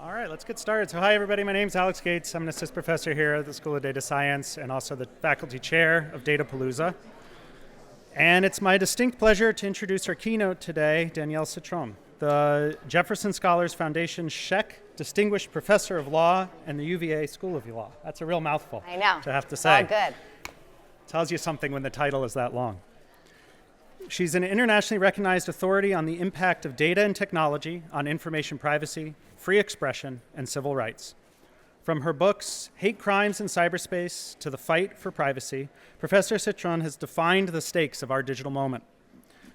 All right, let's get started. So hi, everybody. My name's Alex Gates. I'm an assistant professor here at the School of Data Science and also the faculty chair of Datapalooza. And it's my distinct pleasure to introduce our keynote today, Danielle Citron, the Jefferson Scholars Foundation Scheck Distinguished Professor of Law and the UVA School of Law. That's a real mouthful. I know. To have to say. All good. Tells you something when the title is that long. She's an internationally recognized authority on the impact of data and technology on information privacy, free expression, and civil rights. From her books, Hate Crimes in Cyberspace to The Fight for Privacy, Professor Citron has defined the stakes of our digital moment.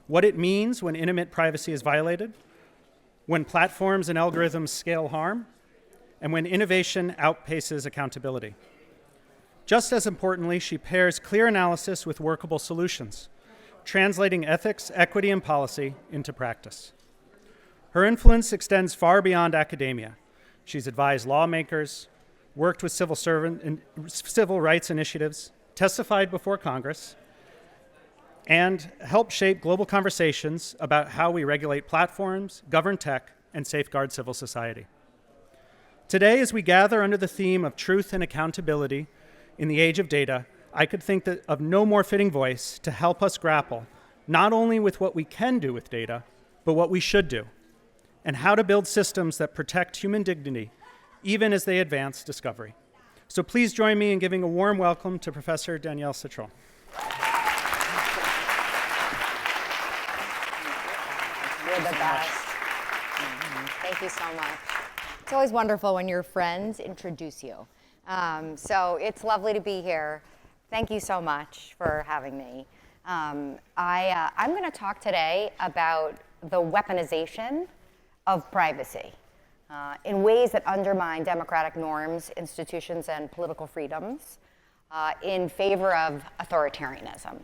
What it means when intimate privacy is violated, when platforms and algorithms scale harm, and when innovation outpaces accountability. Just as importantly, she pairs clear analysis with workable solutions, translating ethics, equity, and policy into practice. Her influence extends far beyond academia. She's advised lawmakers, worked with civil rights initiatives, testified before Congress, and helped shape global conversations about how we regulate platforms, govern tech, and safeguard civil society. Today, as we gather under the theme of truth and accountability in the age of data, I could think of no more fitting voice to help us grapple not only with what we can do with data, but what we should do, and how to build systems that protect human dignity, even as they advance discovery. So please join me in giving a warm welcome to Professor Danielle Citron. You're the best. Thank you so much. It's always wonderful when your friends introduce you. So it's lovely to be here. Thank you so much for having me. I'm going to talk today about the weaponization of privacy in ways that undermine democratic norms, institutions, and political freedoms in favor of authoritarianism.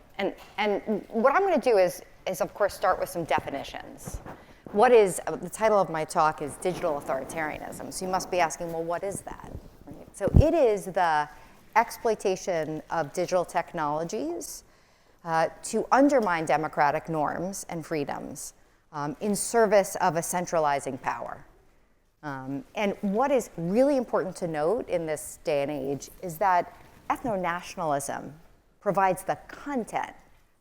And what I'm going to do is of course, start with some definitions. The title of my talk is Digital Authoritarianism. So you must be asking, well, what is that? Right? So it is the exploitation of digital technologies to undermine democratic norms and freedoms in service of a centralizing power. And what is really important to note in this day and age is that ethno-nationalism provides the content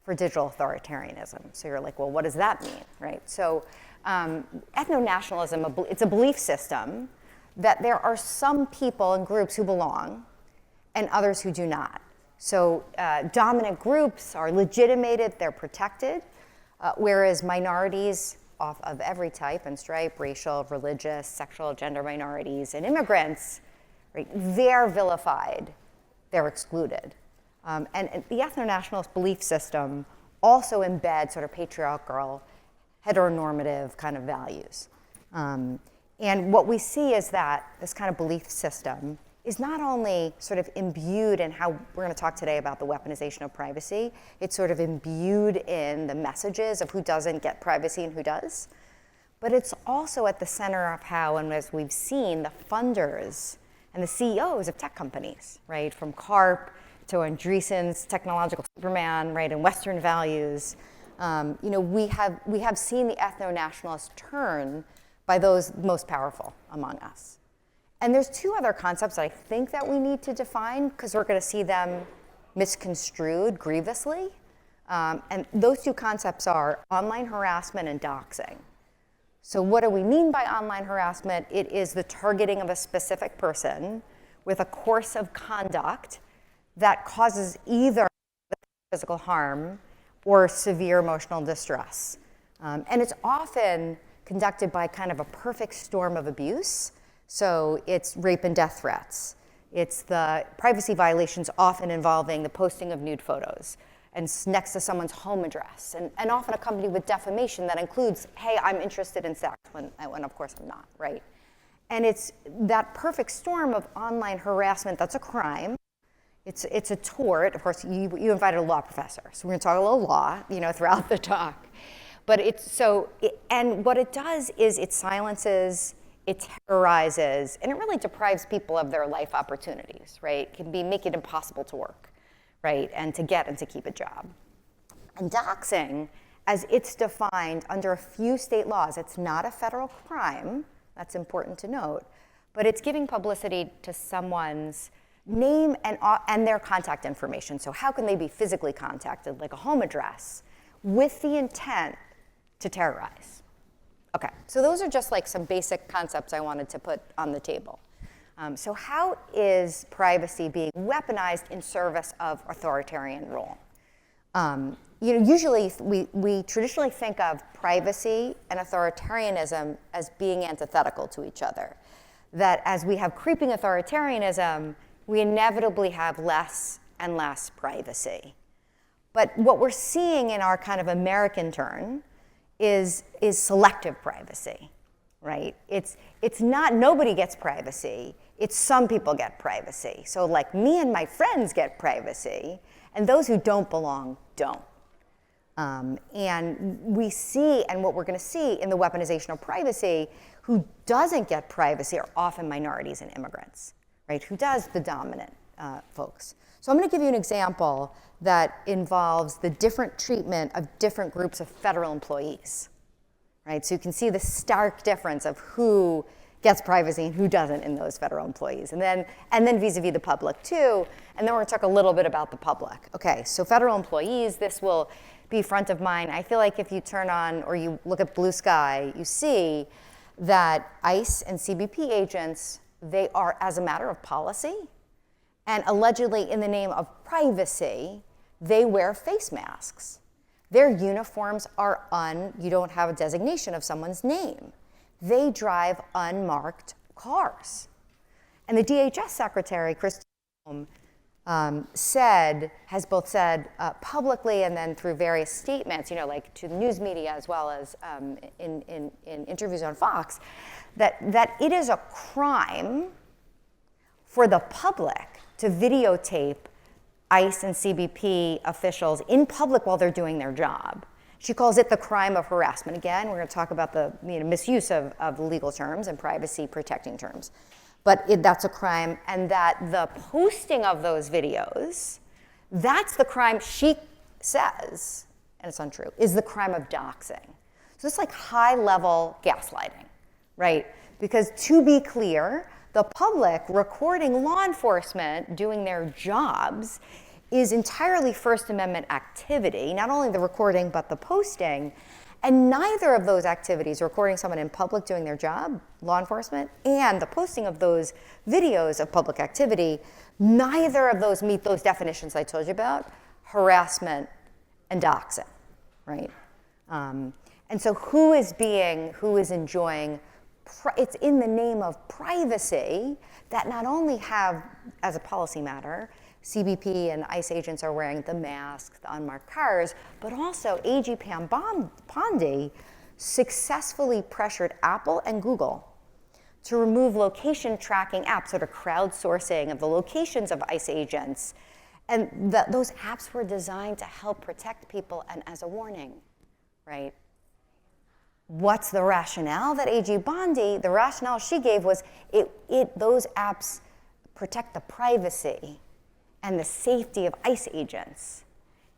for digital authoritarianism. So you're like, well, what does that mean, right? So ethno-nationalism, it's a belief system that there are some people and groups who belong and others who do not. So dominant groups are legitimated, they're protected, whereas minorities of every type and stripe, racial, religious, sexual, gender minorities, and immigrants, right, they're vilified, they're excluded. And the ethno-nationalist belief system also embeds sort of patriarchal, heteronormative kind of values. And what we see is that this kind of belief system is not only sort of imbued in how we're going to talk today about the weaponization of privacy, it's sort of imbued in the messages of who doesn't get privacy and who does, but it's also at the center of how, and as we've seen, the funders and the CEOs of tech companies, right, from Karp to Andreessen's technological Superman, right, and Western values, we have seen the ethno-nationalists turn by those most powerful among us. And there's two other concepts that I think that we need to define because we're going to see them misconstrued grievously. And those two concepts are online harassment and doxing. So what do we mean by online harassment? It is the targeting of a specific person with a course of conduct that causes either physical harm or severe emotional distress. And it's often conducted by kind of a perfect storm of abuse. So it's rape and death threats. It's the privacy violations often involving the posting of nude photos and next to someone's home address, and often accompanied with defamation that includes, hey, I'm interested in sex, when of course I'm not, right? And it's that perfect storm of online harassment that's a crime. It's a tort. Of course, you invited a law professor, so we're going to talk a little law, throughout the talk. But and what it does is it silences, it terrorizes, and it really deprives people of their life opportunities, right? It can make it impossible to work, right? And to get and to keep a job. And doxing, as it's defined under a few state laws, it's not a federal crime, that's important to note, but it's giving publicity to someone's name and their contact information. So how can they be physically contacted, like a home address, with the intent to terrorize? Okay, so those are just like some basic concepts I wanted to put on the table. So how is privacy being weaponized in service of authoritarian rule? Usually we traditionally think of privacy and authoritarianism as being antithetical to each other. That as we have creeping authoritarianism, we inevitably have less and less privacy. But what we're seeing in our kind of American turn is selective privacy, right? It's not nobody gets privacy, it's some people get privacy. So like me and my friends get privacy, and those who don't belong don't. And we see, and what we're going to see in the weaponization of privacy, who doesn't get privacy are often minorities and immigrants, right? Who does the dominant folks. So I'm going to give you an example that involves the different treatment of different groups of federal employees, right? So you can see the stark difference of who gets privacy and who doesn't in those federal employees. And then vis-a-vis the public too. And then we're going to talk a little bit about the public. Okay, so federal employees, this will be front of mind. I feel like if you turn on or you look at Blue Sky, you see that ICE and CBP agents, they are, as a matter of policy, and allegedly in the name of privacy, they wear face masks. Their uniforms are you don't have a designation of someone's name. They drive unmarked cars. And the DHS Secretary, Christine has both said publicly and then through various statements, like to the news media as well as in interviews on Fox, that it is a crime for the public to videotape ICE and CBP officials in public while they're doing their job. She calls it the crime of harassment. Again, we're going to talk about the misuse of legal terms and privacy protecting terms. But that's a crime, and that the posting of those videos, that's the crime she says, and it's untrue, is the crime of doxing. So it's like high-level gaslighting, right? Because to be clear, the public recording law enforcement doing their jobs is entirely First Amendment activity, not only the recording, but the posting. And neither of those activities, recording someone in public doing their job, law enforcement, and the posting of those videos of public activity, neither of those meet those definitions I told you about, harassment and doxing, right? And so who is enjoying, it's in the name of privacy that not only have, as a policy matter, CBP and ICE agents are wearing the masks, the unmarked cars, but also AG Pam Bondi successfully pressured Apple and Google to remove location tracking apps, sort of crowdsourcing of the locations of ICE agents. And those apps were designed to help protect people and as a warning, right? What's the rationale that AG Bondi, the rationale she gave was those apps protect the privacy and the safety of ICE agents.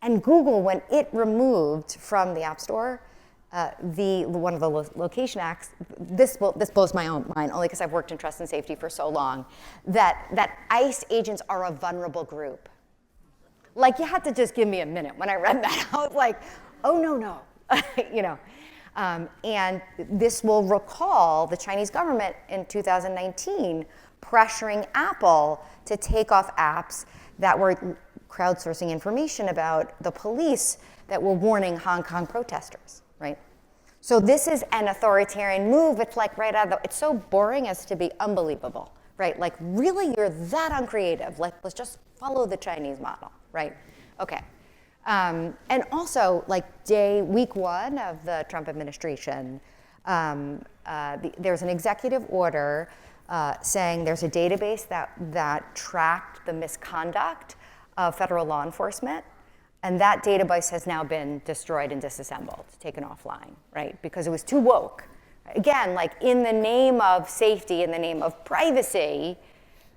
And Google, when it removed from the App Store one of the location acts, this blows my own mind, only because I've worked in trust and safety for so long, that ICE agents are a vulnerable group. Like, you had to just give me a minute. When I read that, I was like, oh, no. And this will recall the Chinese government in 2019 pressuring Apple to take off apps that were crowdsourcing information about the police that were warning Hong Kong protesters, right? So this is an authoritarian move. It's like right out of it's so boring as to be unbelievable, right? Like, really, you're that uncreative. Like, let's just follow the Chinese model, right? Okay. And also, like week one of the Trump administration, there's an executive order saying there's a database that tracked the misconduct of federal law enforcement, and that database has now been destroyed and disassembled, taken offline, right? Because it was too woke. Again, like in the name of safety, in the name of privacy,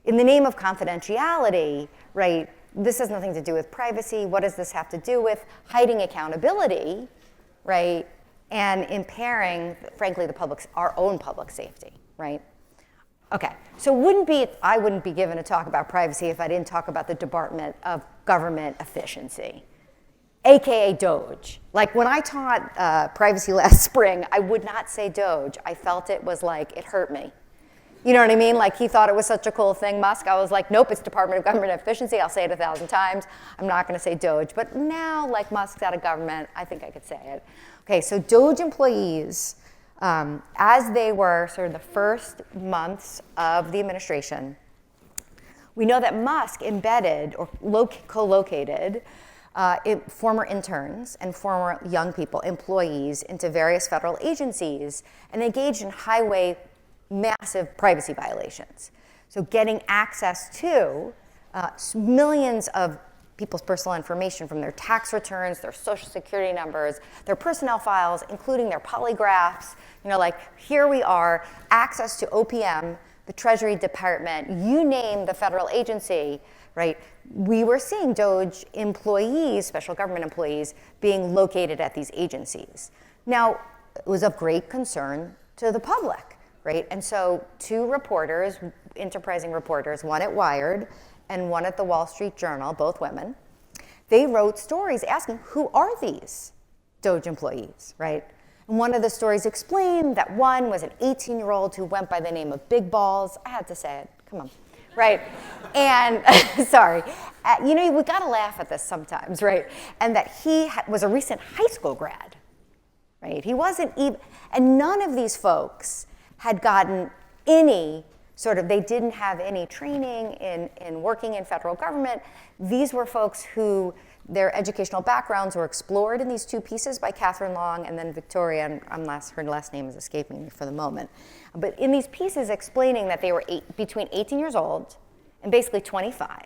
in the name of confidentiality, right? This has nothing to do with privacy. What does this have to do with hiding accountability, right? And impairing, frankly, our own public safety, right? Okay, so I wouldn't be given a talk about privacy if I didn't talk about the Department of Government Efficiency, AKA Doge. Like when I taught privacy last spring, I would not say Doge. I felt it was like, it hurt me. You know what I mean? Like he thought it was such a cool thing, Musk. I was like, nope, it's Department of Government Efficiency. I'll say it 1,000 times. I'm not gonna say Doge. But now, like Musk's out of government, I think I could say it. Okay, so Doge employees, as they were sort of the first months of the administration, we know that Musk embedded or co-located former interns and former young people, employees, into various federal agencies and engaged in massive privacy violations. So getting access to millions of people's personal information from their tax returns, their social security numbers, their personnel files, including their polygraphs. You know, like here we are, access to OPM, the Treasury Department, you name the federal agency, right? We were seeing Doge employees, special government employees, being located at these agencies. Now, it was of great concern to the public, right? And so 2 reporters, enterprising reporters, one at Wired and one at the Wall Street Journal, both women, they wrote stories asking, who are these Doge employees, right? And one of the stories explained that one was an 18-year-old who went by the name of Big Balls. I had to say it, come on, right? And, sorry, you know, we gotta laugh at this sometimes, right? And that he was a recent high school grad, right? He wasn't even, and none of these folks had gotten any they didn't have any training in working in federal government. These were folks who their educational backgrounds were explored in these 2 pieces by Catherine Long and then Victoria, and her last name is escaping me for the moment. But in these pieces explaining that they were between 18 years old and basically 25,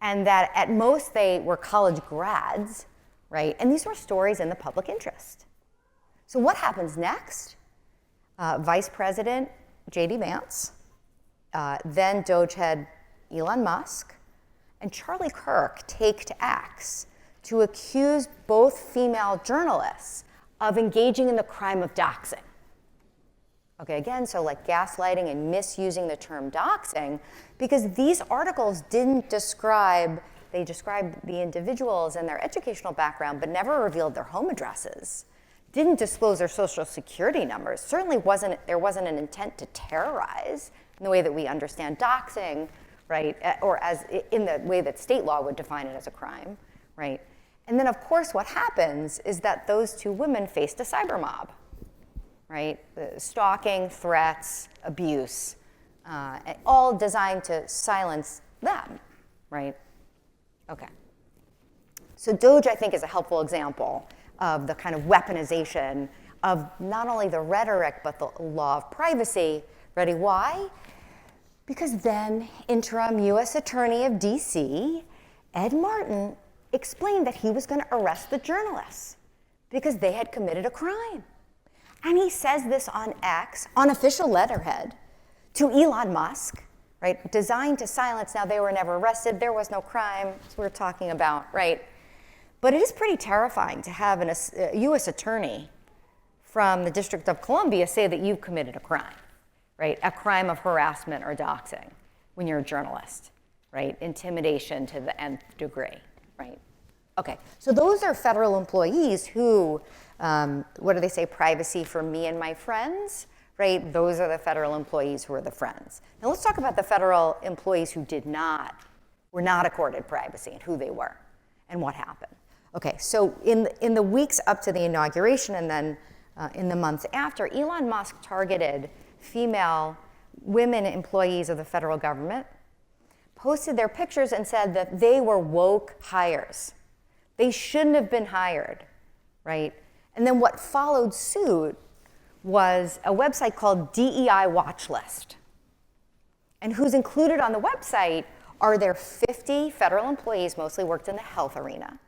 and that at most they were college grads, right? And these were stories in the public interest. So what happens next? Vice President J.D. Vance, then Doge head Elon Musk, and Charlie Kirk take to X to accuse both female journalists of engaging in the crime of doxing. Okay, again, so like gaslighting and misusing the term doxing, because these articles didn't described the individuals and their educational background, but never revealed their home addresses. Didn't disclose their social security numbers. Certainly there wasn't an intent to terrorize in the way that we understand doxing, right? Or as in the way that state law would define it as a crime, right? And then of course what happens is that those 2 women faced a cyber mob, right? Stalking, threats, abuse, all designed to silence them, right? Okay. So Doge, I think, is a helpful example of the kind of weaponization of not only the rhetoric, but the law of privacy. Ready, why? Because then interim U.S. Attorney of D.C., Ed Martin, explained that he was going to arrest the journalists because they had committed a crime. And he says this on X, on official letterhead, to Elon Musk, right? Designed to silence. Now, they were never arrested. There was no crime, as we were talking about, right? But it is pretty terrifying to have a U.S. attorney from the District of Columbia say that you've committed a crime, right? A crime of harassment or doxing when you're a journalist, right? Intimidation to the nth degree, right? Okay, so those are federal employees who, what do they say, privacy for me and my friends, right? Those are the federal employees who are the friends. Now let's talk about the federal employees who were not accorded privacy and who they were and what happened. Okay, so in the weeks up to the inauguration and then in the months after, Elon Musk targeted women employees of the federal government, posted their pictures and said that they were woke hires. They shouldn't have been hired, right? And then what followed suit was a website called DEI Watch List. And who's included on the website are their 50 federal employees, mostly worked in the health arena.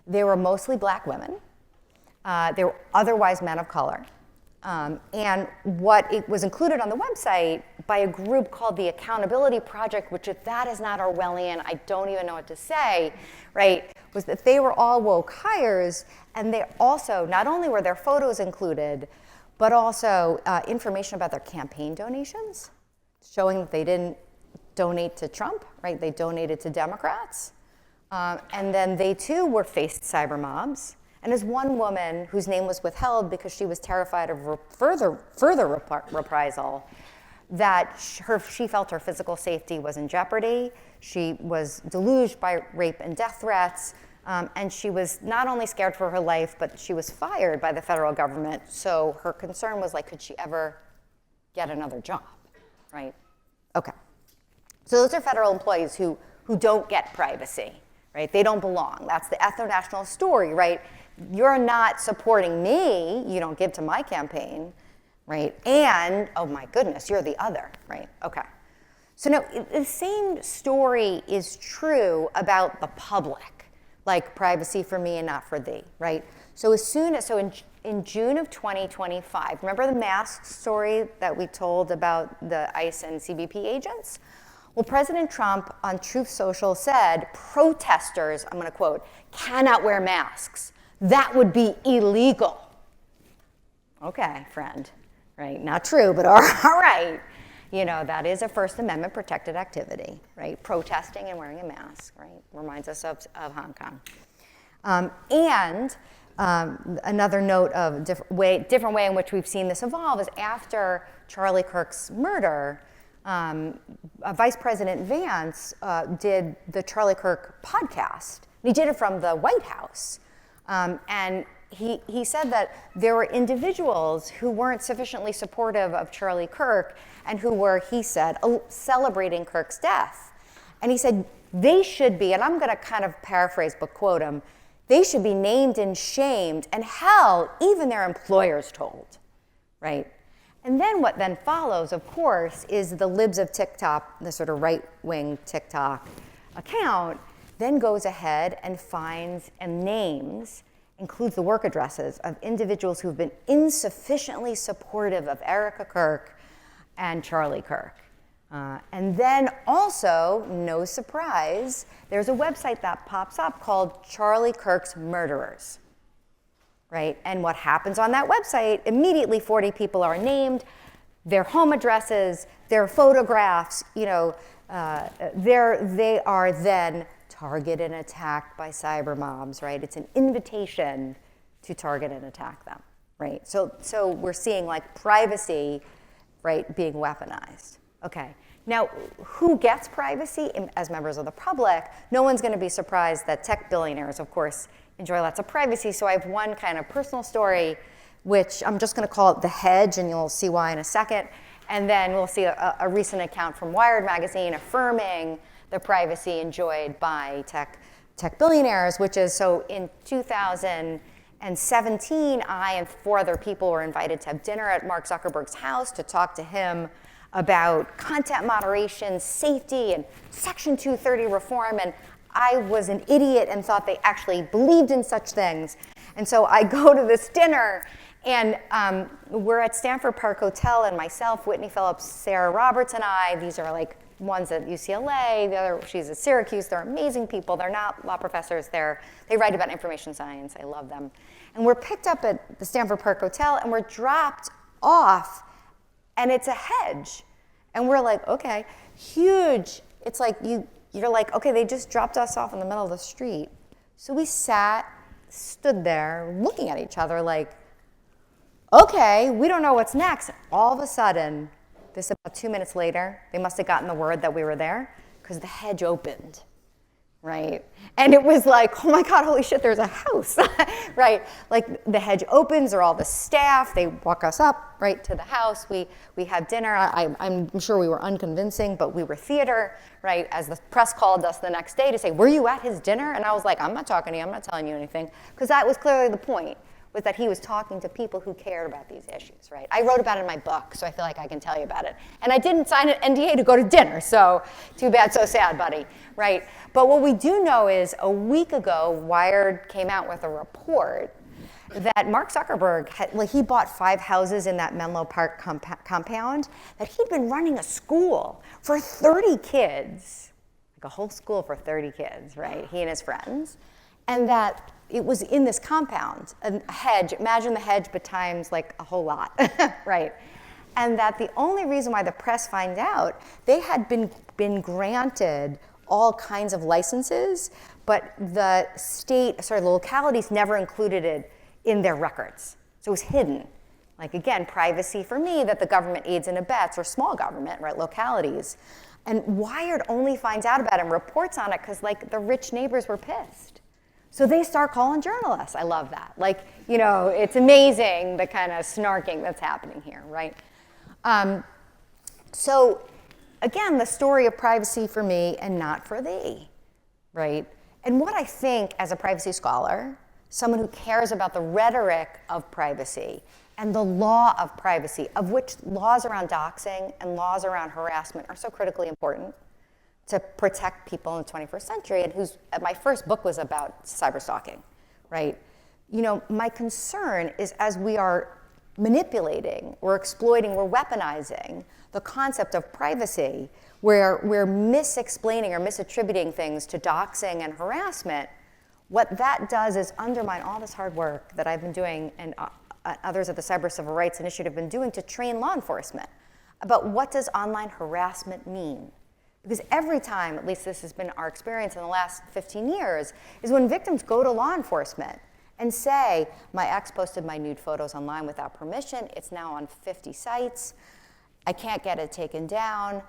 They were mostly black women. They were otherwise men of color. And what it was included on the website by a group called the Accountability Project, which if that is not Orwellian, I don't even know what to say, right, was that they were all woke hires, and they also, not only were their photos included, but also information about their campaign donations. showing that they didn't donate to Trump, right? They donated to Democrats. And then they too were faced cyber mobs. And as one woman whose name was withheld because she was terrified of further reprisal, that she felt her physical safety was in jeopardy. She was deluged by rape and death threats. And she was not only scared for her life, but she was fired by the federal government. So her concern was like, could she ever get another job, right? Okay. So those are federal employees who don't get privacy, right? They don't belong. That's the ethno-national story, right? You're not supporting me, you don't give to my campaign, right? And, oh my goodness, you're the other, right? Okay. So now, the same story is true about the public, like privacy for me and not for thee, right? So in June of 2025, remember the mask story that we told about the ICE and CBP agents? Well, President Trump on Truth Social said, protesters, I'm gonna quote, cannot wear masks. That would be illegal. Okay, friend, right? Not true, but all right. You know, that is a First Amendment protected activity, right? Protesting and wearing a mask, right? Reminds us of Hong Kong. Another note of different way in which we've seen this evolve is after Charlie Kirk's murder, Vice President Vance did the Charlie Kirk podcast. He did it from the White House. And he said that there were individuals who weren't sufficiently supportive of Charlie Kirk and who were, he said, celebrating Kirk's death. And he said they should be, and I'm going to kind of paraphrase but quote him, they should be named and shamed, and hell, even their employers told, right? And then what then follows, of course, is the libs of TikTok, the sort of right-wing TikTok account, then goes ahead and finds and names, includes the work addresses of individuals who've been insufficiently supportive of Erica Kirk and Charlie Kirk. And then also, no surprise, there's a website that pops up called Charlie Kirk's Murderers, right? And what happens on that website, immediately 40 people are named, their home addresses, their photographs, you know, they are then targeted and attacked by cyber mobs, right? It's an invitation to target and attack them, right? So we're seeing like privacy, right, being weaponized. Okay, now who gets privacy as members of the public? No one's gonna be surprised that tech billionaires, of course, enjoy lots of privacy. So I have one kind of personal story, which I'm just gonna call it The Hedge, and you'll see why in a second. And then we'll see a recent account from Wired magazine affirming the privacy enjoyed by tech billionaires, which is, so in 2017, I and 4 other people were invited to have dinner at Mark Zuckerberg's house to talk to him about content moderation, safety, and Section 230 reform, and I was an idiot and thought they actually believed in such things. And so I go to this dinner, and we're at Stanford Park Hotel, and myself, Whitney Phillips, Sarah Roberts, and I, these are like one's at UCLA, the other, she's at Syracuse. They're amazing people. They're not law professors. They write about information science. I love them. And we're picked up at the Stanford Park Hotel, and we're dropped off, and it's a hedge. And we're like, okay, huge. It's like, you're like, okay, they just dropped us off in the middle of the street. So we stood there, looking at each other like, okay, we don't know what's next. All of a sudden, this about 2 minutes later, they must have gotten the word that we were there because the hedge opened, right? And it was like, oh my God, holy shit, there's a house, right? Like the hedge opens, or all the staff, they walk us up, right, to the house. We have dinner. I'm sure we were unconvincing, but we were theater, right? As the press called us the next day to say, were you at his dinner? And I was like, I'm not talking to you, I'm not telling you anything, because that was clearly the point, was that he was talking to people who cared about these issues, right? I wrote about it in my book, so I feel like I can tell you about it. And I didn't sign an NDA to go to dinner, so too bad, so sad, buddy, right? But what we do know is a week ago, Wired came out with a report that Mark Zuckerberg, he bought 5 houses in that Menlo Park compound, that he'd been running a school for 30 kids, like a whole school for 30 kids, right? He and his friends. And that it was in this compound, a hedge, imagine the hedge, but times like a whole lot, right? And that the only reason why the press finds out, they had been granted all kinds of licenses, but the the localities never included it in their records. So it was hidden. Like, again, privacy for me, that the government aids and abets, or small government, right, localities. And Wired only finds out about it and reports on it because, like, the rich neighbors were pissed. So they start calling journalists. I love that. Like, you know, it's amazing the kind of snarking that's happening here, right? So, again, the story of privacy for me and not for thee, right? And what I think, as a privacy scholar, someone who cares about the rhetoric of privacy and the law of privacy, of which laws around doxing and laws around harassment are so critically important to protect people in the 21st century, and my first book was about cyberstalking, right? You know, my concern is, as we are manipulating, we're exploiting, we're weaponizing the concept of privacy, where we're misexplaining or misattributing things to doxing and harassment, what that does is undermine all this hard work that I've been doing and others at the Cyber Civil Rights Initiative have been doing to train law enforcement about what does online harassment mean. Because every time, at least this has been our experience in the last 15 years, is when victims go to law enforcement and say, my ex posted my nude photos online without permission, it's now on 50 sites, I can't get it taken down,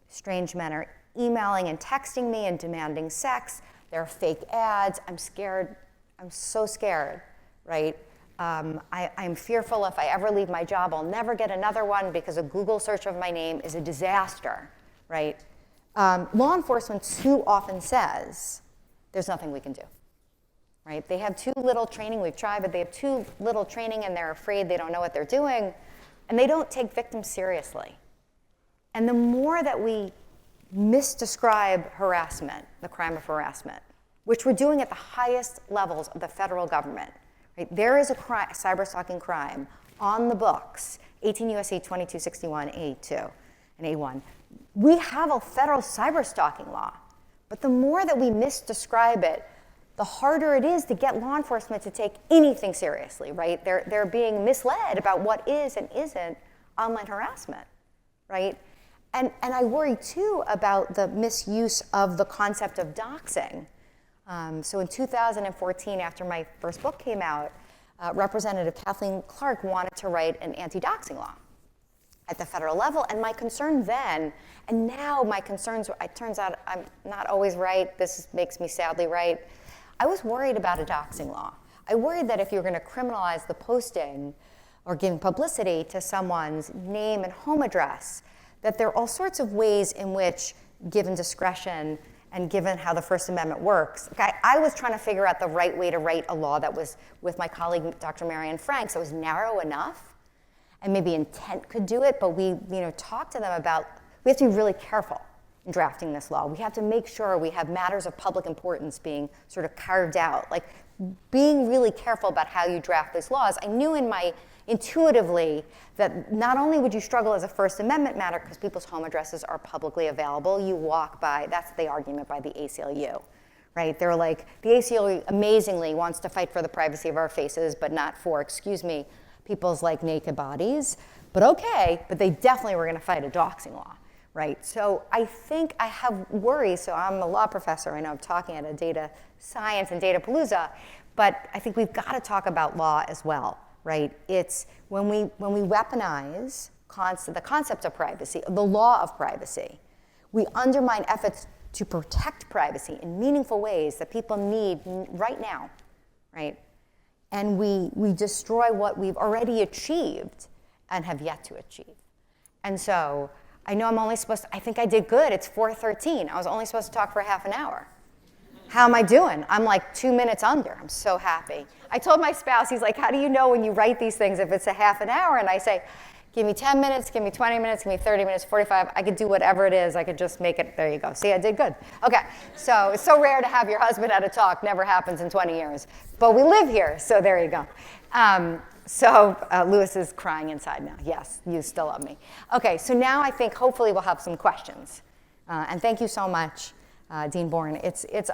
strange men are emailing and texting me and demanding sex, there are fake ads, I'm scared, I'm so scared, right? I'm fearful if I ever leave my job, I'll never get another one because a Google search of my name is a disaster, right? Law enforcement too often says, there's nothing we can do, right? They have too little training, we've tried, but they have too little training and they're afraid they don't know what they're doing, and they don't take victims seriously. And the more that we misdescribe harassment, the crime of harassment, which we're doing at the highest levels of the federal government, right? There is a cyberstalking crime on the books, 18 U.S.C. 2261 A2 and A1. We have a federal cyberstalking law, but the more that we misdescribe it, the harder it is to get law enforcement to take anything seriously, right? They're being misled about what is and isn't online harassment, right? And I worry, too, about the misuse of the concept of doxing. So in 2014, after my first book came out, Representative Kathleen Clark wanted to write an anti-doxing law at the federal level. And my concern then, and now my concerns, it turns out I'm not always right, this makes me sadly right, I was worried about a doxing law. I worried that if you were going to criminalize the posting or giving publicity to someone's name and home address, that there are all sorts of ways in which, given discretion and given how the First Amendment works, okay, I was trying to figure out the right way to write a law that was, with my colleague, Dr. Marianne Franks, that was narrow enough, and maybe intent could do it, but we talked to them about, we have to be really careful in drafting this law. We have to make sure we have matters of public importance being sort of carved out, like being really careful about how you draft these laws. I knew intuitively that not only would you struggle as a First Amendment matter because people's home addresses are publicly available, you walk by, that's the argument by the ACLU, right? They're like, the ACLU amazingly wants to fight for the privacy of our faces, but not for, excuse me, people's like naked bodies, but okay, but they definitely were gonna fight a doxing law, right? So I think I have worries, so I'm a law professor, I know I'm talking at a data science and Datapalooza, but I think we've gotta talk about law as well, right? It's when we weaponize the concept of privacy, the law of privacy, we undermine efforts to protect privacy in meaningful ways that people need right now, right? And we destroy what we've already achieved and have yet to achieve. And so I know I'm only supposed to, I think I did good, it's 4:13. I was only supposed to talk for half an hour. How am I doing? I'm like 2 minutes under. I'm so happy. I told my spouse, he's like, how do you know when you write these things if it's a half an hour? And I say, give me 10 minutes, give me 20 minutes, give me 30 minutes, 45. I could do whatever it is. I could just make it. There you go. See, I did good. Okay. So it's so rare to have your husband at a talk. Never happens in 20 years. But we live here, so there you go. Lewis is crying inside now. Yes, you still love me. Okay, so now I think hopefully we'll have some questions. And thank you so much, Dean Bourne.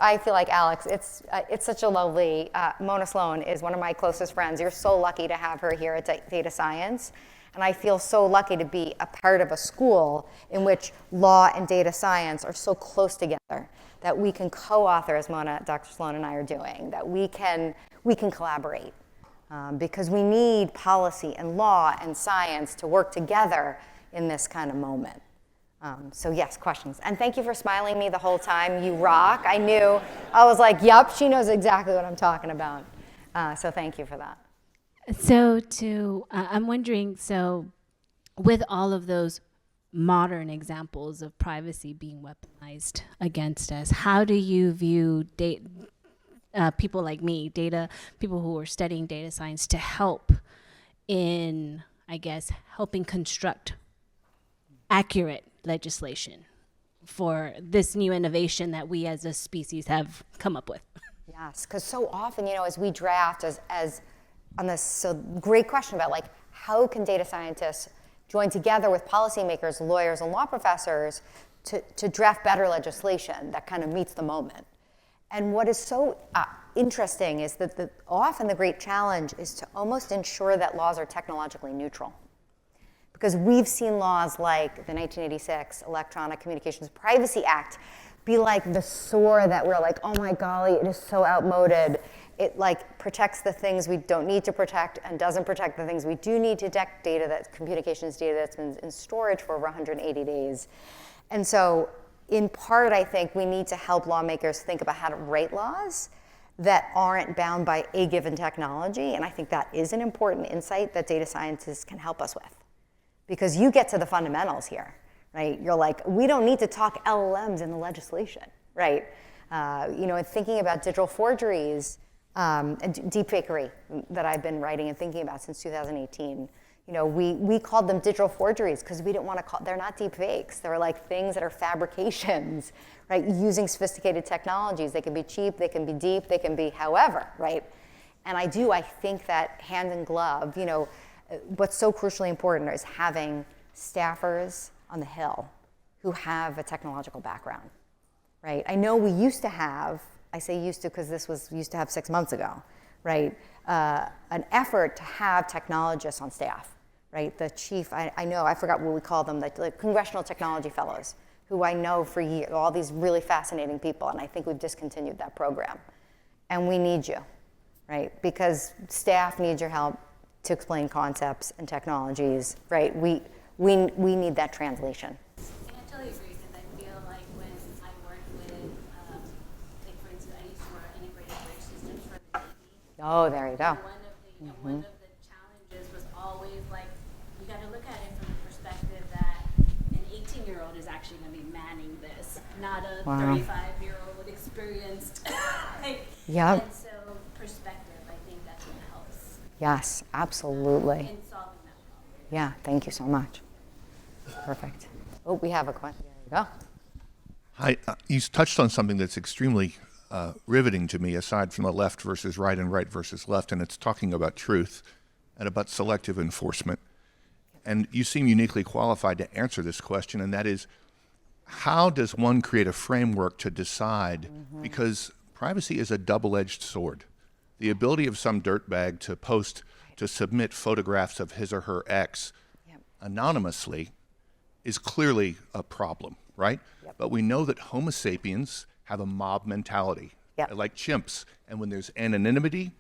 I feel like Alex, it's such a lovely, Mona Sloan is one of my closest friends. You're so lucky to have her here at Data Science. And I feel so lucky to be a part of a school in which law and data science are so close together that we can co-author, as Dr. Sloan and I are doing, that we can collaborate. Because we need policy and law and science to work together in this kind of moment. So yes, questions. And thank you for smiling me the whole time. You rock. I was like, yup, she knows exactly what I'm talking about. So thank you for that. So I'm wondering, so with all of those modern examples of privacy being weaponized against us, how do you view people like me, people who are studying data science, to help in, I guess, helping construct accurate legislation for this new innovation that we as a species have come up with? Yes, because so often, as we draft, as on this, so great question about like, how can data scientists join together with policymakers, lawyers, and law professors to draft better legislation that kind of meets the moment? And what is so interesting is that often the great challenge is to almost ensure that laws are technologically neutral. Because we've seen laws like the 1986 Electronic Communications Privacy Act be like the sword that we're like, oh my golly, it is so outmoded. It like protects the things we don't need to protect and doesn't protect the things we do need to protect, communications data that's been in storage for over 180 days. And so in part, I think we need to help lawmakers think about how to write laws that aren't bound by a given technology. And I think that is an important insight that data scientists can help us with. Because you get to the fundamentals here, right? You're like, we don't need to talk LLMs in the legislation, right? And thinking about digital forgeries and deepfakery that I've been writing and thinking about since 2018. We called them digital forgeries because we didn't want to they're not deep fakes. They're like things that are fabrications, right? Using sophisticated technologies. They can be cheap, they can be deep, they can be however, right? And I think that hand in glove, what's so crucially important is having staffers on the Hill who have a technological background, right? I know we used to have, I say used to because this was used to have 6 months ago, right? An effort to have technologists on staff, right? The chief, I know, I forgot what we call them, like congressional technology fellows, who I know for years, all these really fascinating people, and I think we've discontinued that program. And we need you, right? Because staff needs your help to explain concepts and technologies, right? We need that translation. And I totally agree, because I feel like when I work with, like for instance, I used to work integrated bridge systems for the Navy. Oh, there you go. One of the challenges was always like, you got to look at it from the perspective that an 18-year-old is actually going to be manning this, not a 35-year-old experienced. Yep. And so perspective, I think that's what helps. Yes, absolutely. In solving that problem. Yeah, thank you so much. Perfect. Oh, we have a question. There you go. Hi, you touched on something that's extremely riveting to me, aside from the left versus right and right versus left, and it's talking about truth and about selective enforcement. And you seem uniquely qualified to answer this question, and that is, how does one create a framework to decide? Because privacy is a double-edged sword. The ability of some dirtbag to submit photographs of his or her ex anonymously is clearly a problem, right? Yep. But we know that Homo sapiens have a mob mentality, like chimps. And when there's anonymity,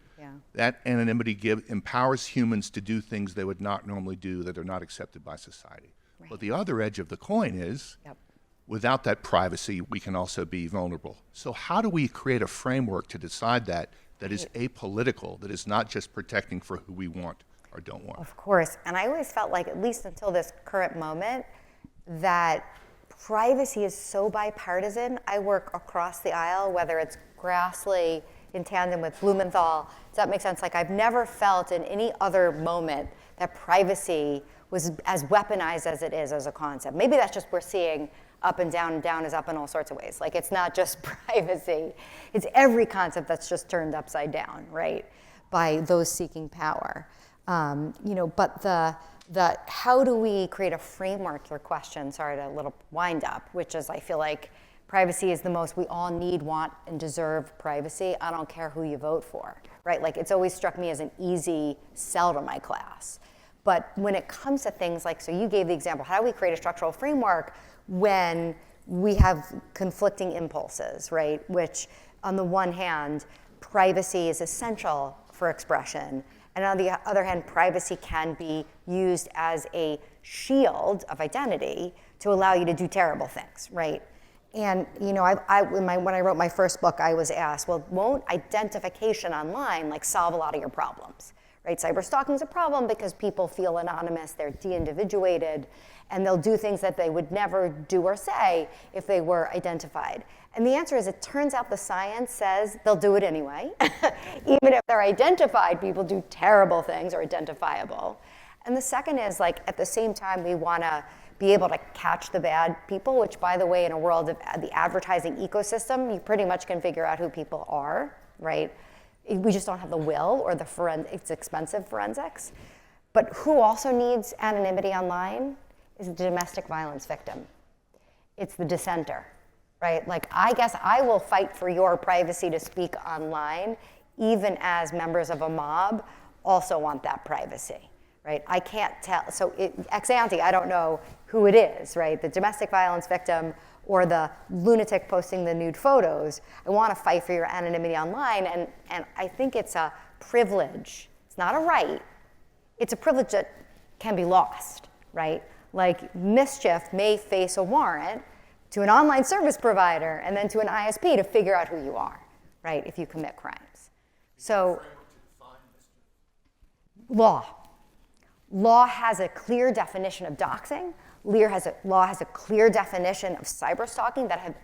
that anonymity empowers humans to do things they would not normally do, that are not accepted by society. Right. But the other edge of the coin is, without that privacy, we can also be vulnerable. So how do we create a framework to decide that is apolitical, that is not just protecting for who we want or don't want? Of course. And I always felt like, at least until this current moment, that privacy is so bipartisan. I work across the aisle, whether it's Grassley in tandem with Blumenthal. Does that make sense? Like, I've never felt in any other moment that privacy was as weaponized as it is as a concept. Maybe that's just we're seeing up and down is up in all sorts of ways. Like, it's not just privacy. It's every concept that's just turned upside down, right, by those seeking power. But the how do we create a framework, your question, sorry to a little wind up, which is I feel like privacy is the most, we all need, want, and deserve privacy. I don't care who you vote for, right? Like, it's always struck me as an easy sell to my class. But when it comes to things like, so you gave the example, how do we create a structural framework when we have conflicting impulses, right? Which, on the one hand, privacy is essential for expression, and on the other hand, privacy can be used as a shield of identity to allow you to do terrible things, right? And when I wrote my first book, I was asked, well, won't identification online like solve a lot of your problems, right? Cyberstalking is a problem because people feel anonymous, they're de-individuated, and they'll do things that they would never do or say if they were identified. And the answer is, it turns out the science says they'll do it anyway. Even if they're identified, people do terrible things or identifiable. And the second is, like, at the same time, we want to be able to catch the bad people, which, by the way, in a world of the advertising ecosystem, you pretty much can figure out who people are, right? We just don't have the will or the it's expensive forensics. But who also needs anonymity online is the domestic violence victim. It's the dissenter, right? Like, I guess I will fight for your privacy to speak online, even as members of a mob also want that privacy, right? I can't tell, so ex ante, I don't know who it is, right? The domestic violence victim or the lunatic posting the nude photos. I want to fight for your anonymity online, and I think it's a privilege. It's not a right. It's a privilege that can be lost, right? Like, mischief may face a warrant to an online service provider and then to an ISP to figure out who you are, right, if you commit crimes. So, law. Law has a clear definition of doxing. Law has a clear definition of cyberstalking that have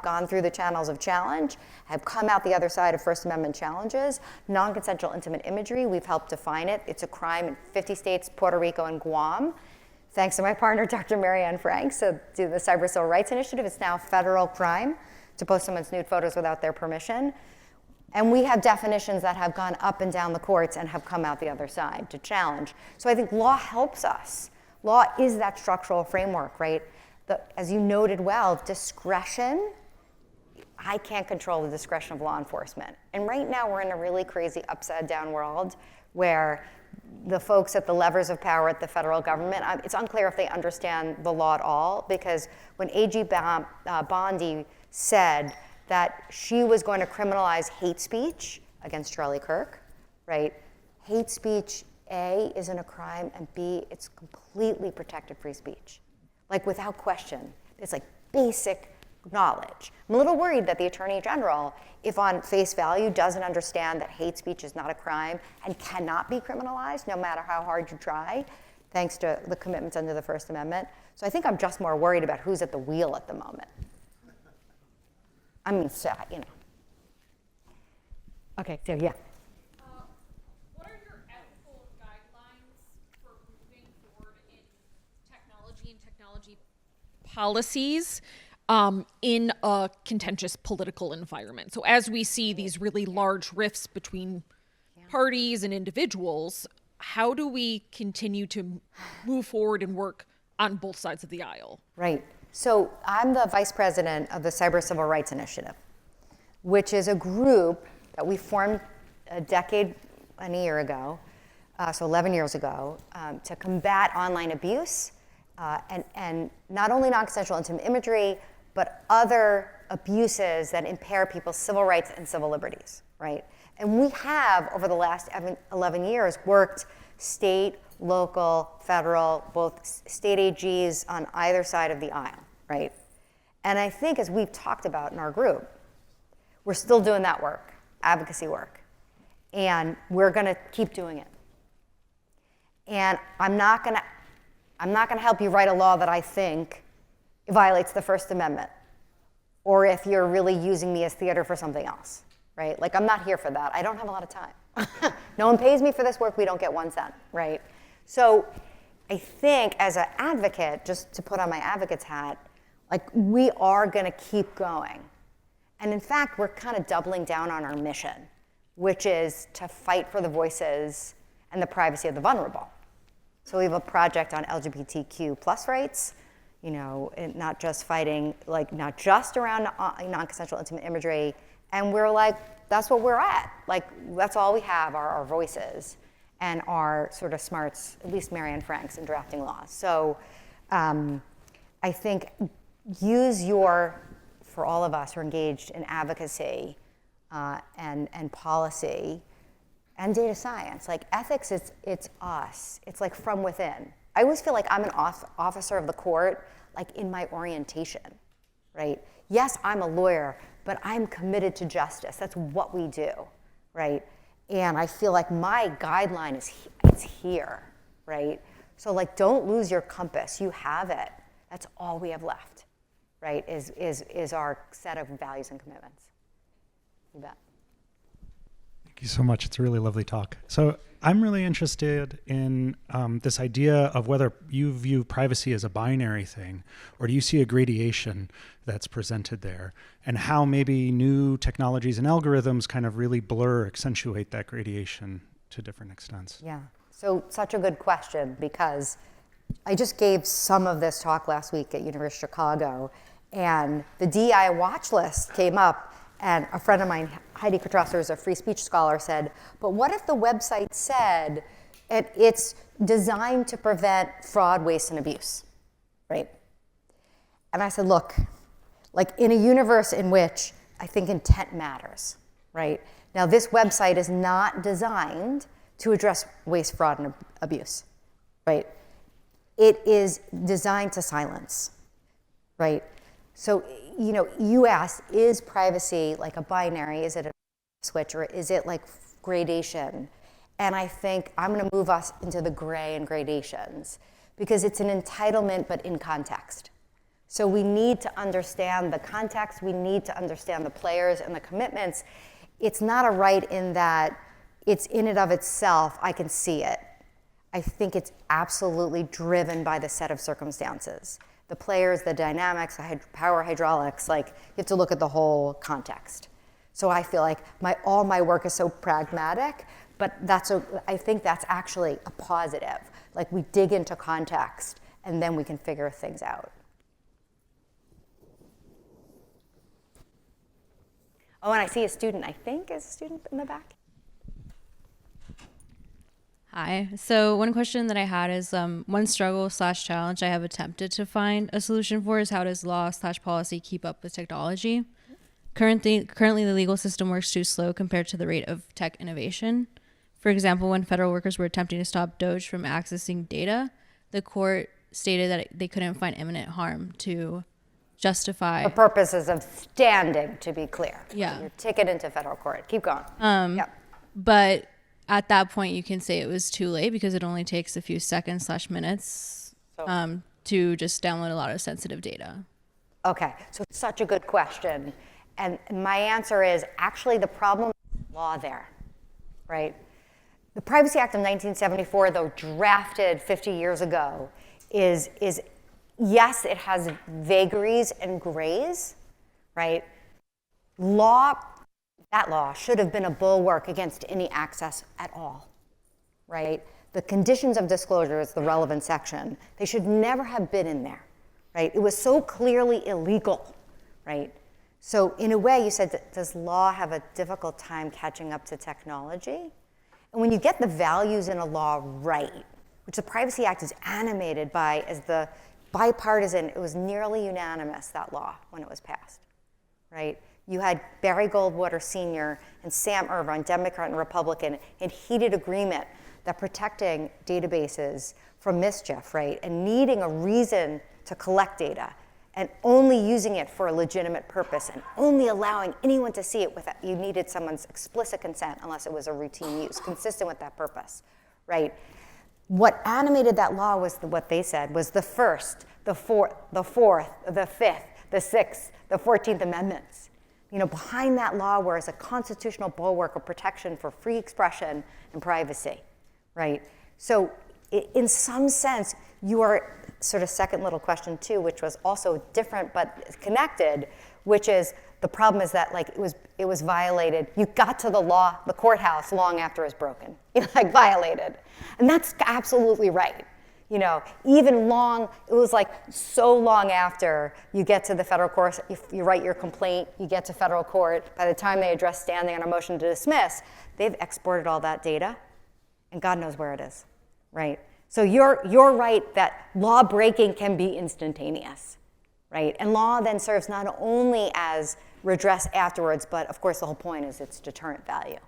gone through the channels of challenge, have come out the other side of First Amendment challenges. Non-consensual intimate imagery, we've helped define it. It's a crime in 50 states, Puerto Rico, and Guam. Thanks to my partner, Dr. Marianne Franks, to the Cyber Civil Rights Initiative, it's now a federal crime to post someone's nude photos without their permission. And we have definitions that have gone up and down the courts and have come out the other side to challenge. So I think law helps us. Law is that structural framework, right? As you noted well, discretion, I can't control the discretion of law enforcement. And right now we're in a really crazy upside down world where the folks at the levers of power at the federal government, it's unclear if they understand the law at all, because when AG Bondi said that she was going to criminalize hate speech against Charlie Kirk, right? Hate speech, A, isn't a crime, and B, it's completely protected free speech. Like, without question. It's like basic knowledge. I'm a little worried that the Attorney General, if on face value, doesn't understand that hate speech is not a crime and cannot be criminalized no matter how hard you try, thanks to the commitments under the First Amendment. So I think I'm just more worried about who's at the wheel at the moment. I mean, so, you know. Okay, so yeah. What are your ethical guidelines for moving forward in technology and technology policies in a contentious political environment? So as we see these really large rifts between parties and individuals, how do we continue to move forward and work on both sides of the aisle? Right. So I'm the vice president of the Cyber Civil Rights Initiative, which is a group that we formed a decade and a year ago, so 11 years ago, to combat online abuse and not only non-consensual intimate imagery, but other abuses that impair people's civil rights and civil liberties, right? And we have, over the last 11 years, worked state, local, federal, both state AGs on either side of the aisle, right? And I think, as we've talked about in our group, we're still doing that work, advocacy work. And we're gonna keep doing it. And I'm not gonna help you write a law that I think violates the First Amendment, or if you're really using me as theater for something else, right? Like, I'm not here for that. I don't have a lot of time. No one pays me for this work. We don't get 1 cent, right? So I think, as an advocate, just to put on my advocate's hat, like, we are gonna keep going. And in fact, we're kind of doubling down on our mission, which is to fight for the voices and the privacy of the vulnerable. So we have a project on LGBTQ plus rights, you know, and not just fighting, like, not just around non-consensual intimate imagery. And we're like, that's what we're at. Like, that's all we have are our voices. and are sort of smarts, at least Marianne Franks, in drafting laws. So I think for all of us who are engaged in advocacy and policy and data science, like ethics, it's us. It's like from within. I always feel like I'm an officer of the court, like in my orientation, right? Yes, I'm a lawyer, but I'm committed to justice. That's what we do, right? And I feel like my guideline it's here, right? So like, don't lose your compass. You have it. That's all we have left, right? Is our set of values and commitments. You bet. Thank you so much. It's a really lovely talk. So I'm really interested in this idea of whether you view privacy as a binary thing, or do you see a gradation that's presented there, and how maybe new technologies and algorithms kind of really accentuate that gradation to different extents. Yeah. So such a good question, because I just gave some of this talk last week at University of Chicago, and the DEI watch list came up, and a friend of mine, Heidi Kotrosser, is a free speech scholar, said, but what if the website said it's designed to prevent fraud, waste, and abuse, right? And I said, look, like in a universe in which I think intent matters, right? Now, this website is not designed to address waste, fraud, and abuse, right? It is designed to silence, right? So, you know, you asked, is privacy like a binary? Is it a switch, or is it like gradation? And I think I'm going to move us into the gray and gradations, because it's an entitlement, but in context. So we need to understand the context. We need to understand the players and the commitments. It's not a right in that it's in and of itself, I can see it. I think it's absolutely driven by the set of circumstances. The players, the dynamics, the power hydraulics, like you have to look at the whole context. So I feel like all my work is so pragmatic, but I think that's actually a positive. Like we dig into context and then we can figure things out. Oh, and I see a student, I think, is a student in the back. Hi. So one question that I had is one struggle/challenge I have attempted to find a solution for is how does law/policy keep up with technology? Currently, the legal system works too slow compared to the rate of tech innovation. For example, when federal workers were attempting to stop DOJ from accessing data, the court stated that they couldn't find imminent harm to justify. For purposes of standing, to be clear. Yeah. Your ticket into federal court. Keep going. Yep. But at that point, you can say it was too late because it only takes a few seconds/minutes to just download a lot of sensitive data. Okay, so it's such a good question. And my answer is actually the problem is law there, right? The Privacy Act of 1974, though drafted 50 years ago, is yes, it has vagaries and grays, right? That law should have been a bulwark against any access at all, right? The conditions of disclosure is the relevant section. They should never have been in there, right? It was so clearly illegal, right? So in a way, you said, does law have a difficult time catching up to technology? And when you get the values in a law right, which the Privacy Act is animated by as the bipartisan, it was nearly unanimous, that law, when it was passed, right? You had Barry Goldwater Sr. and Sam Irvine, Democrat and Republican, in heated agreement that protecting databases from mischief, right, and needing a reason to collect data and only using it for a legitimate purpose and only allowing anyone to see it without you needed someone's explicit consent unless it was a routine use, consistent with that purpose, right? What animated that law was what they said was the First, the Fourth, the Fifth, the Sixth, the 14th Amendments. You know, behind that law was a constitutional bulwark of protection for free expression and privacy, right? So in some sense, your sort of second little question too, which was also different but connected, which is the problem is that like it was violated. You got to the courthouse long after it was broken, like violated. And that's absolutely right. You know, even long, it was like so long after you get to the federal court, you write your complaint, you get to federal court, by the time they address standing on a motion to dismiss, they've exported all that data and God knows where it is, right? So you're right that law breaking can be instantaneous, right? And law then serves not only as redress afterwards, but of course the whole point is its deterrent value,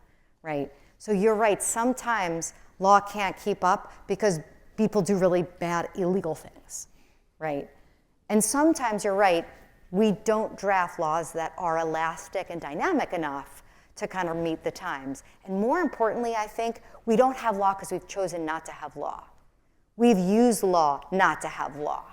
right? So you're right, sometimes law can't keep up because people do really bad illegal things, right? And sometimes you're right, we don't draft laws that are elastic and dynamic enough to kind of meet the times. And more importantly, I think, we don't have law because we've chosen not to have law. We've used law not to have law.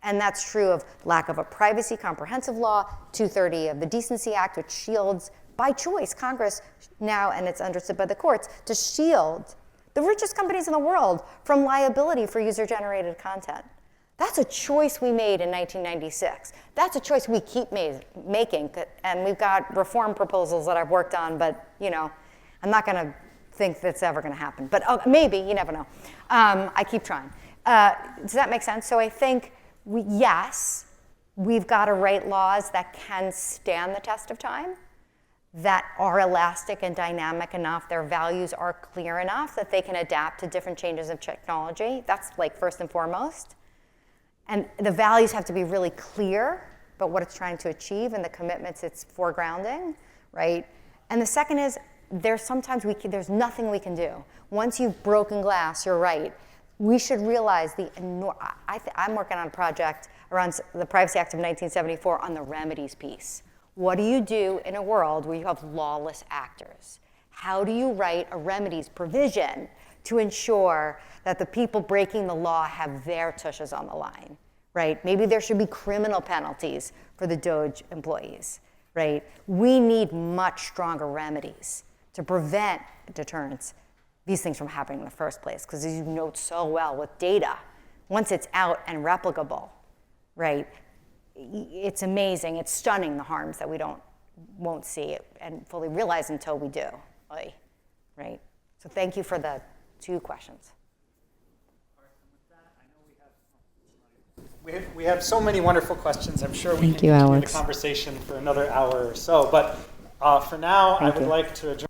And that's true of lack of a privacy comprehensive law, 230 of the Decency Act, which shields, by choice, Congress now, and it's understood by the courts, to shield the richest companies in the world from liability for user-generated content. That's a choice we made in 1996. That's a choice we keep making, and we've got reform proposals that I've worked on, but I'm not going to think that's ever going to happen. But maybe, you never know. I keep trying. Does that make sense? So I think, yes, we've got to write laws that can stand the test of time, that are elastic and dynamic enough, their values are clear enough that they can adapt to different changes of technology. That's like first and foremost. And the values have to be really clear about what it's trying to achieve and the commitments it's foregrounding, right? And the second is, there's nothing we can do. Once you've broken glass, you're right. We should realize I'm working on a project around the Privacy Act of 1974 on the remedies piece. What do you do in a world where you have lawless actors? How do you write a remedies provision to ensure that the people breaking the law have their tushes on the line, right? Maybe there should be criminal penalties for the DOJ employees, right? We need much stronger remedies to prevent deterrence, these things from happening in the first place, because as you note so well with data, once it's out and replicable, right, it's amazing, it's stunning the harms that we won't see and fully realize until we do, right? So thank you for the 2 questions. We have so many wonderful questions. I'm sure we can Thank you, continue Alex. the conversation for another hour or so. But for now, I would like to adjourn.